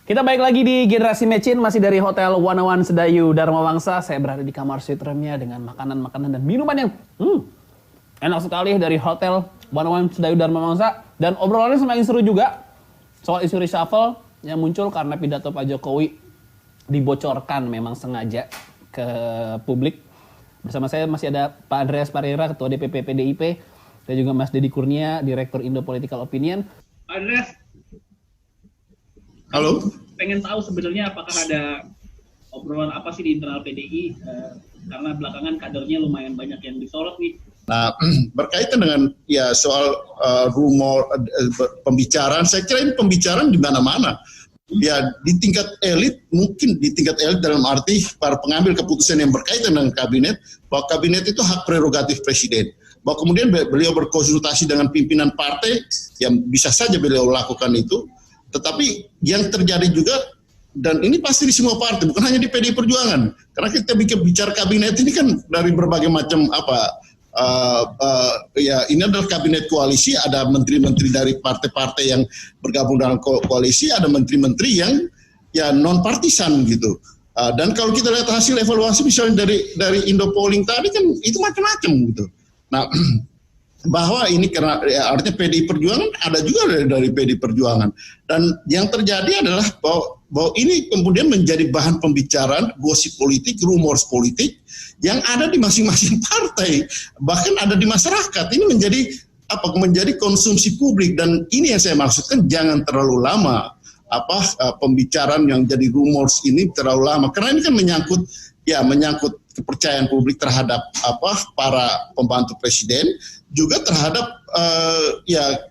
Kita balik lagi di Generasi Mecin, masih dari Hotel Wanawan Sedayu Dharma Wangsa. Saya berada di kamar suite roomnya dengan makanan-makanan dan minuman yang enak sekali dari Hotel Wanawan Sedayu Dharma Wangsa. Dan obrolannya semakin seru juga soal isu reshuffle yang muncul karena pidato Pak Jokowi dibocorkan memang sengaja ke publik. Bersama saya masih ada Pak Andreas Parira, Ketua DPP PDIP, dan juga Mas Deddy Kurnia, Direktur Indo Political Opinion. Pak Andreas, halo. Pengen tahu sebenarnya apakah ada obrolan apa sih di internal PDI, karena belakangan kadernya lumayan banyak yang disorot nih. Nah, berkaitan dengan ya soal rumor pembicaraan, saya kira ini pembicaraan di mana-mana. Ya di tingkat elit, mungkin di tingkat elit dalam arti para pengambil keputusan yang berkaitan dengan kabinet, bahwa kabinet itu hak prerogatif presiden. Bahwa kemudian beliau berkonsultasi dengan pimpinan partai, yang bisa saja beliau lakukan itu. Tetapi yang terjadi juga, dan ini pasti di semua partai, bukan hanya di PDI Perjuangan. Karena kita bicara kabinet ini kan dari berbagai macam ya ini adalah kabinet koalisi, ada menteri-menteri dari partai-partai yang bergabung dalam koalisi, ada menteri-menteri yang ya non partisan gitu. Dan kalau kita lihat hasil evaluasi misalnya dari Indo Polling tadi kan itu macam-macam gitu. Nah, bahwa ini karena ya, artinya PDI Perjuangan ada juga dari PDI Perjuangan, dan yang terjadi adalah bahwa ini kemudian menjadi bahan pembicaraan, gosip politik, rumors politik yang ada di masing-masing partai, bahkan ada di masyarakat. Ini menjadi konsumsi publik, dan ini yang saya maksudkan, jangan terlalu lama pembicaraan yang jadi rumors ini terlalu lama, karena ini kan menyangkut kepercayaan publik terhadap para pembantu presiden, juga terhadap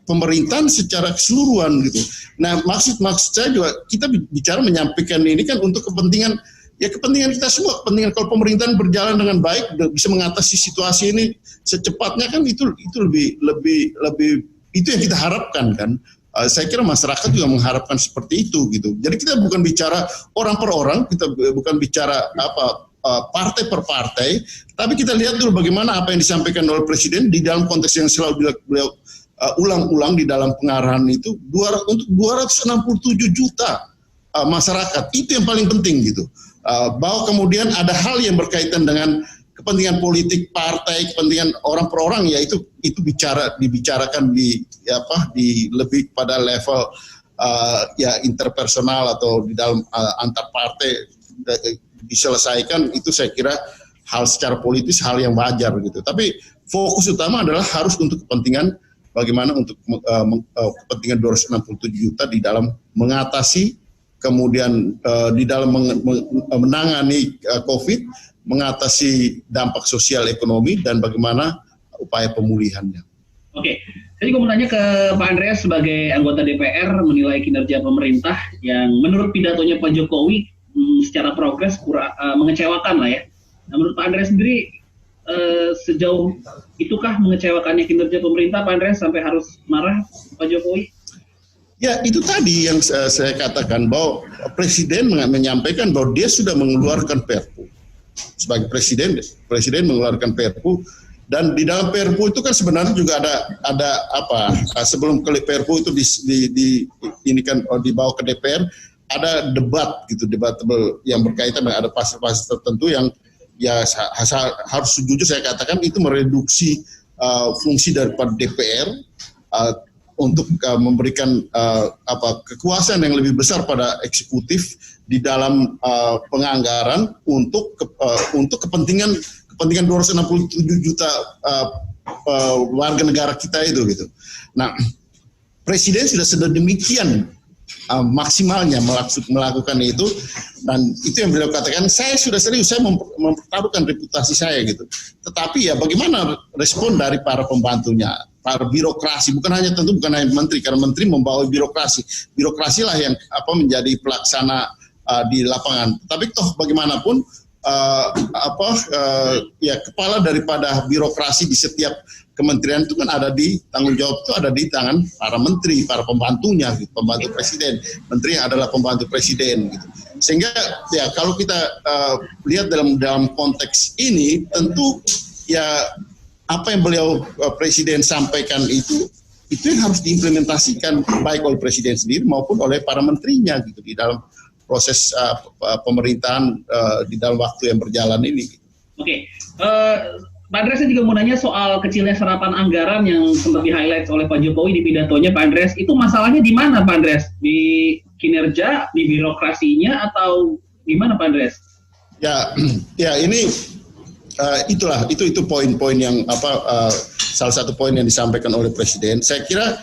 pemerintahan secara keseluruhan gitu. Nah, maksud saya juga kita bicara menyampaikan ini kan untuk kepentingan kita semua, kepentingan kalau pemerintahan berjalan dengan baik, bisa mengatasi situasi ini secepatnya, kan itu lebih itu yang kita harapkan kan. Saya kira masyarakat juga mengharapkan seperti itu gitu. Jadi kita bukan bicara orang per orang, kita bukan bicara partai per partai, tapi kita lihat dulu bagaimana apa yang disampaikan oleh Presiden di dalam konteks yang selalu beliau ulang-ulang di dalam pengarahan itu, untuk 267 juta masyarakat, itu yang paling penting gitu. Bahwa kemudian ada hal yang berkaitan dengan kepentingan politik partai, kepentingan orang per orang, ya itu dibicarakan di lebih pada level interpersonal atau di dalam antar partai diselesaikan. Itu saya kira hal secara politis, hal yang wajar gitu. Tapi fokus utama adalah harus untuk kepentingan bagaimana untuk kepentingan 267 juta di dalam mengatasi, kemudian di dalam menangani COVID, mengatasi dampak sosial ekonomi, dan bagaimana upaya pemulihannya. Oke, saya juga mau tanya ke Pak Andreas sebagai anggota DPR menilai kinerja pemerintah yang menurut pidatonya Pak Jokowi secara progres mengecewakan lah ya. Nah, menurut Pak Andreas sendiri sejauh itukah mengecewakannya kinerja pemerintah, Pak Andreas, sampai harus marah Pak Jokowi? Ya, itu tadi yang saya katakan, bahwa Presiden menyampaikan bahwa dia sudah mengeluarkan Perpu. Sebagai Presiden mengeluarkan Perpu, dan di dalam Perpu itu kan sebenarnya juga ada sebelum Perpu itu dibawa ke DPR, ada debatable yang berkaitan dengan ada pasal-pasal tertentu yang ya harus jujur saya katakan itu mereduksi fungsi daripada DPR untuk memberikan kekuasaan yang lebih besar pada eksekutif di dalam penganggaran untuk kepentingan 267 juta warga negara kita itu gitu. Nah, Presiden sudah sedemikian maksimalnya melakukan itu, dan itu yang beliau katakan, saya sudah serius, saya mempertaruhkan reputasi saya gitu. Tetapi ya bagaimana respon dari para pembantunya, para birokrasi, bukan hanya menteri, karena menteri membawa birokrasi lah yang menjadi pelaksana di lapangan. Tapi toh bagaimanapun kepala daripada birokrasi di setiap kementerian itu kan tanggung jawab itu ada di tangan para menteri, para pembantunya, gitu, pembantu presiden. Menteri adalah pembantu presiden, gitu. Sehingga ya kalau kita lihat dalam konteks ini, tentu ya apa yang beliau Presiden sampaikan itu itu yang harus diimplementasikan baik oleh presiden sendiri maupun oleh para menterinya gitu di dalam proses pemerintahan di dalam waktu yang berjalan ini. Oke. Pak Andreas, saya juga mau nanya soal kecilnya serapan anggaran yang sempat di-highlight oleh Pak Jokowi di pidatonya, Pak Andreas. Itu masalahnya di mana, Pak Andreas? Di kinerja, di birokrasinya, atau di mana, Pak Andreas? Ya ini itu poin-poin yang salah satu poin yang disampaikan oleh Presiden. Saya kira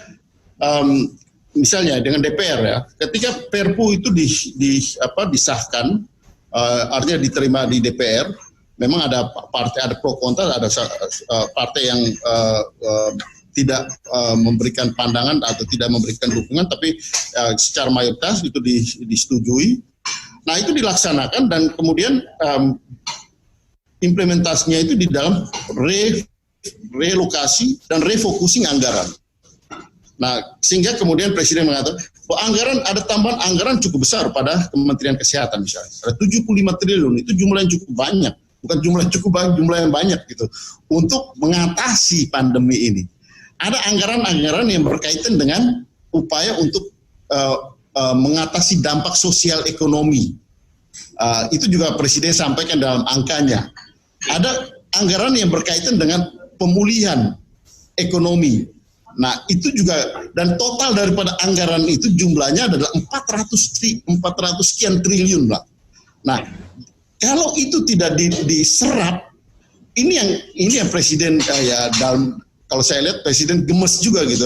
misalnya dengan DPR ya, ketika Perpu itu disahkan, artinya diterima di DPR. Memang ada partai, ada pro kontra, ada partai yang tidak memberikan pandangan atau tidak memberikan dukungan, tapi secara mayoritas itu disetujui. Nah itu dilaksanakan dan kemudian implementasinya itu di dalam relokasi dan refocusing anggaran. Nah sehingga kemudian Presiden mengatakan bahwa ada tambahan anggaran cukup besar pada Kementerian Kesehatan misalnya. Ada 75 triliun, itu jumlah yang cukup banyak. Bukan jumlah cukup banyak, jumlah yang banyak gitu untuk mengatasi pandemi ini. Ada anggaran-anggaran yang berkaitan dengan upaya untuk mengatasi dampak sosial ekonomi. Itu juga Presiden sampaikan dalam angkanya. Ada anggaran yang berkaitan dengan pemulihan ekonomi. Nah itu juga, dan total daripada anggaran itu jumlahnya adalah 400 sekian triliun lah. Nah kalau itu tidak diserap, ini yang Presiden dalam, kalau saya lihat Presiden gemes juga gitu.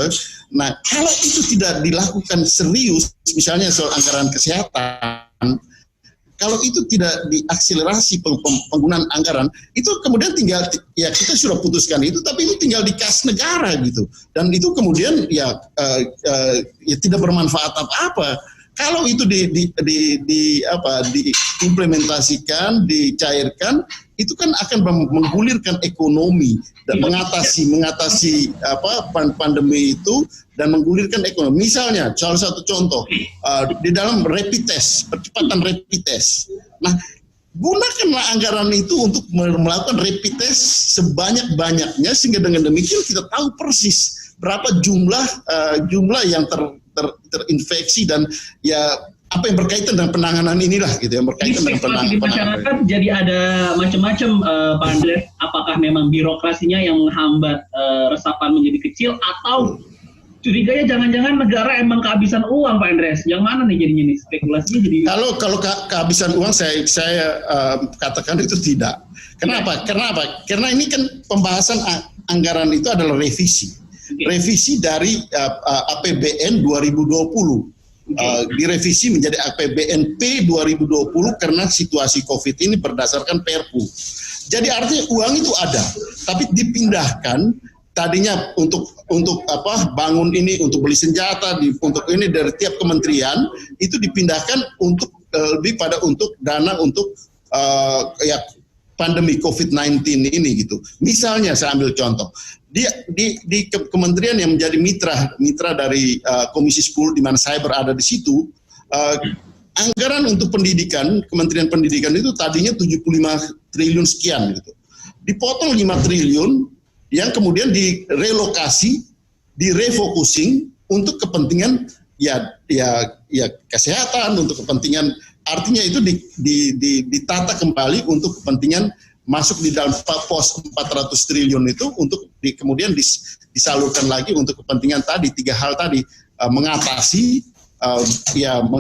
Nah kalau itu tidak dilakukan serius, misalnya soal anggaran kesehatan, kalau itu tidak diakselerasi penggunaan anggaran, itu kemudian tinggal ya kita sudah putuskan itu, tapi itu tinggal di kas negara gitu, dan itu kemudian ya tidak bermanfaat apa-apa. Kalau itu diimplementasikan, dicairkan, itu kan akan menggulirkan ekonomi dan mengatasi pandemi itu dan menggulirkan ekonomi. Misalnya, salah satu contoh di dalam rapid test, percepatan rapid test. Nah, gunakanlah anggaran itu untuk melakukan rapid test sebanyak-banyaknya sehingga dengan demikian kita tahu persis berapa jumlah yang terinfeksi dan ya apa yang berkaitan dengan penanganan inilah gitu, yang berkaitan dengan penanganan. Di masyarakat jadi ada macam-macam, Pak Andreas. Apakah memang birokrasinya yang menghambat resapan menjadi kecil, atau curiganya jangan-jangan negara emang kehabisan uang, Pak Andreas? Yang mana nih jadinya nih spekulasinya jadi? Kalau kehabisan uang saya katakan itu tidak. Kenapa? Karena ini kan pembahasan anggaran itu adalah revisi. Revisi dari APBN 2020. Direvisi menjadi APBNP 2020 karena situasi COVID ini berdasarkan Perpu. Jadi artinya uang itu ada, tapi dipindahkan tadinya untuk bangun ini, untuk beli senjata, untuk ini dari tiap kementerian itu dipindahkan untuk lebih pada untuk dana untuk pandemi COVID-19 ini gitu. Misalnya saya ambil contoh. Di kementerian yang menjadi mitra dari Komisi 10 di mana saya berada di situ, anggaran untuk pendidikan, Kementerian Pendidikan itu tadinya 75 triliun sekian gitu. Dipotong 5 triliun yang kemudian direlokasi, direfocusing untuk kepentingan ya kesehatan, untuk kepentingan, artinya itu ditata kembali untuk kepentingan masuk di dalam pos 400 triliun itu untuk kemudian disalurkan lagi untuk kepentingan tadi, 3 hal tadi, mengatasi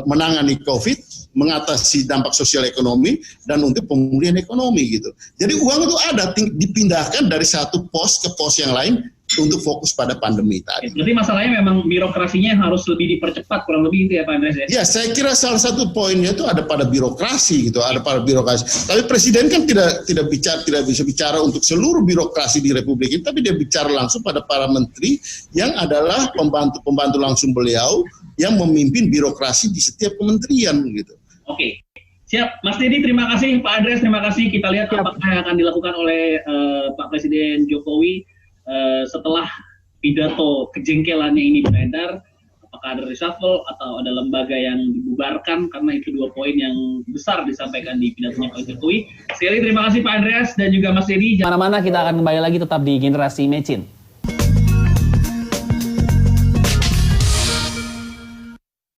menangani COVID, mengatasi dampak sosial ekonomi, dan untuk pemulihan ekonomi gitu. Jadi uang itu ada, dipindahkan dari satu pos ke pos yang lain untuk fokus pada pandemi tadi. Jadi masalahnya memang birokrasinya yang harus lebih dipercepat, kurang lebih itu ya Pak Andreas ya? Ya, saya kira salah satu poinnya itu ada pada birokrasi gitu, ada pada birokrasi. Tapi Presiden kan tidak bisa bicara untuk seluruh birokrasi di Republik ini, tapi dia bicara langsung pada para menteri yang adalah pembantu langsung beliau yang memimpin birokrasi di setiap kementerian gitu. Oke. Siap, Mas Dedi, terima kasih. Pak Andreas, terima kasih. Kita lihat apakah yang akan dilakukan oleh Pak Presiden Jokowi setelah pidato kejengkelannya ini beredar. Apakah ada reshuffle atau ada lembaga yang dibubarkan, karena itu 2 poin yang besar disampaikan di pidatonya Pak Jokowi. Sekali terima kasih Pak Andreas dan juga Mas Dedi. Mana-mana, kita akan kembali lagi tetap di Generasi Mecin.